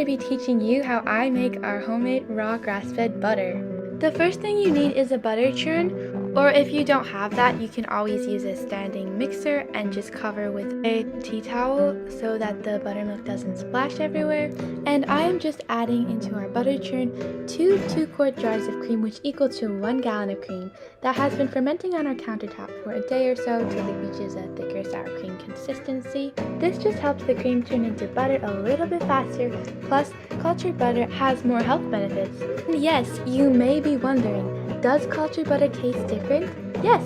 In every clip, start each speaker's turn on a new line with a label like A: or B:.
A: I'll be teaching you how I make our homemade raw grass-fed butter. The first thing you need is a butter churn, or if you don't have that, you can always use a standing mixer and just cover with a tea towel so that the buttermilk doesn't splash everywhere. And I am just adding into our butter churn 2 2-quart jars of cream, which equal to 1 gallon of cream that has been fermenting on our countertop for a day or so till it reaches a thicker sour cream consistency. This just helps the cream turn into butter a little bit faster, plus cultured butter has more health benefits. And yes, you may be wondering, does cultured butter taste different? Yes!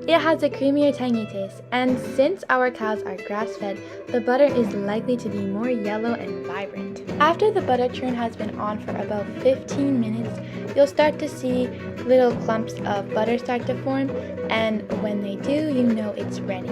A: It has a creamier, tangy taste, and since our cows are grass-fed, the butter is likely to be more yellow and vibrant. After the butter churn has been on for about 15 minutes, you'll start to see little clumps of butter start to form, and when they do, you know it's ready.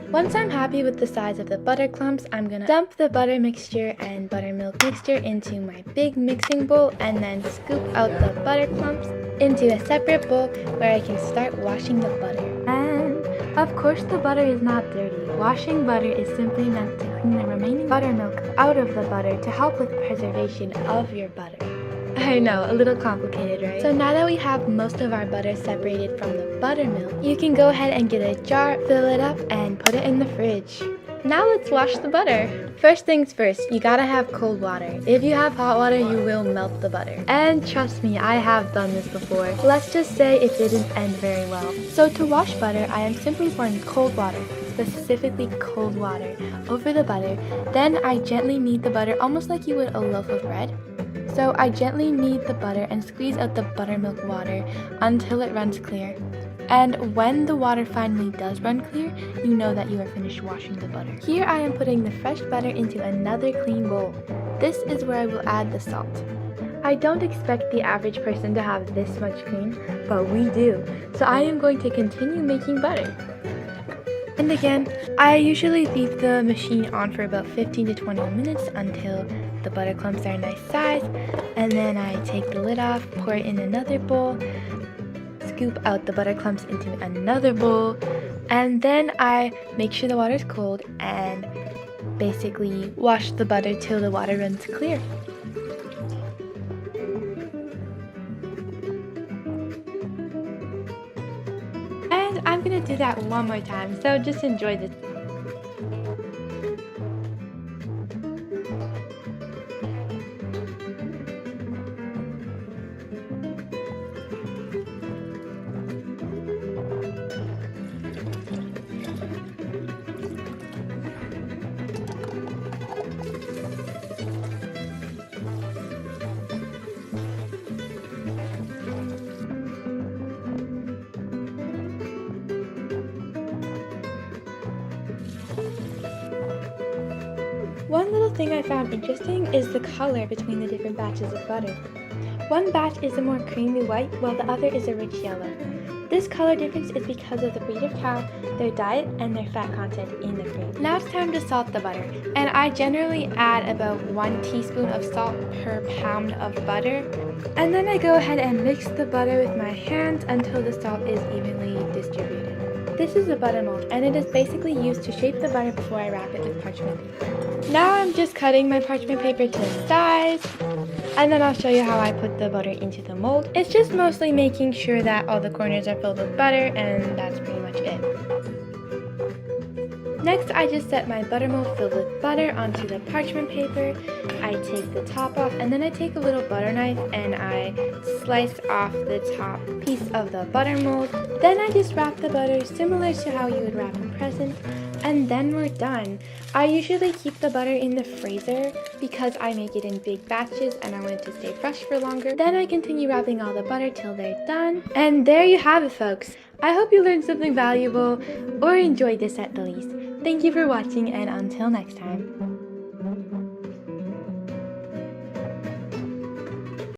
A: Once I'm happy with the size of the butter clumps, I'm gonna dump the butter mixture and buttermilk mixture into my big mixing bowl and then scoop out the butter clumps into a separate bowl where I can start washing the butter. And of course the butter is not dirty. Washing butter is simply meant to clean the remaining buttermilk out of the butter to help with preservation of your butter. I know, a little complicated, right? So now that we have most of our butter separated from the buttermilk, you can go ahead and get a jar, fill it up, and put it in the fridge. Now let's wash the butter. First things first, you gotta have cold water. If you have hot water, you will melt the butter. And trust me, I have done this before. Let's just say it didn't end very well. So to wash butter, I am simply pouring cold water, specifically cold water, over the butter. Then I gently knead the butter almost like you would a loaf of bread. So I gently knead the butter and squeeze out the buttermilk water until it runs clear. And when the water finally does run clear, you know that you are finished washing the butter. Here I am putting the fresh butter into another clean bowl. This is where I will add the salt. I don't expect the average person to have this much cream, but we do. So I am going to continue making butter. And again, I usually leave the machine on for about 15 to 20 minutes until the butter clumps are a nice size, and then I take the lid off, pour it in another bowl, scoop out the butter clumps into another bowl, and then I make sure the water is cold and basically wash the butter till the water runs clear. And I'm gonna do that one more time, so just enjoy this. One little thing I found interesting is the color between the different batches of butter. One batch is a more creamy white, while the other is a rich yellow. This color difference is because of the breed of cow, their diet, and their fat content in the cream. Now it's time to salt the butter, and I generally add about 1 teaspoon of salt per pound of butter. And then I go ahead and mix the butter with my hands until the salt is evenly distributed. This is a butter mold, and it is basically used to shape the butter before I wrap it with parchment paper. Now I'm just cutting my parchment paper to size, and then I'll show you how I put the butter into the mold. It's just mostly making sure that all the corners are filled with butter, and that's pretty much it. Next, I just set my butter mold filled with butter onto the parchment paper. I take the top off, and then I take a little butter knife and I slice off the top piece of the butter mold. Then I just wrap the butter similar to how you would wrap a present, and then we're done. I usually keep the butter in the freezer because I make it in big batches and I want it to stay fresh for longer. Then I continue wrapping all the butter till they're done. And there you have it, folks. I hope you learned something valuable or enjoyed this at the least. Thank you for watching, and until next time.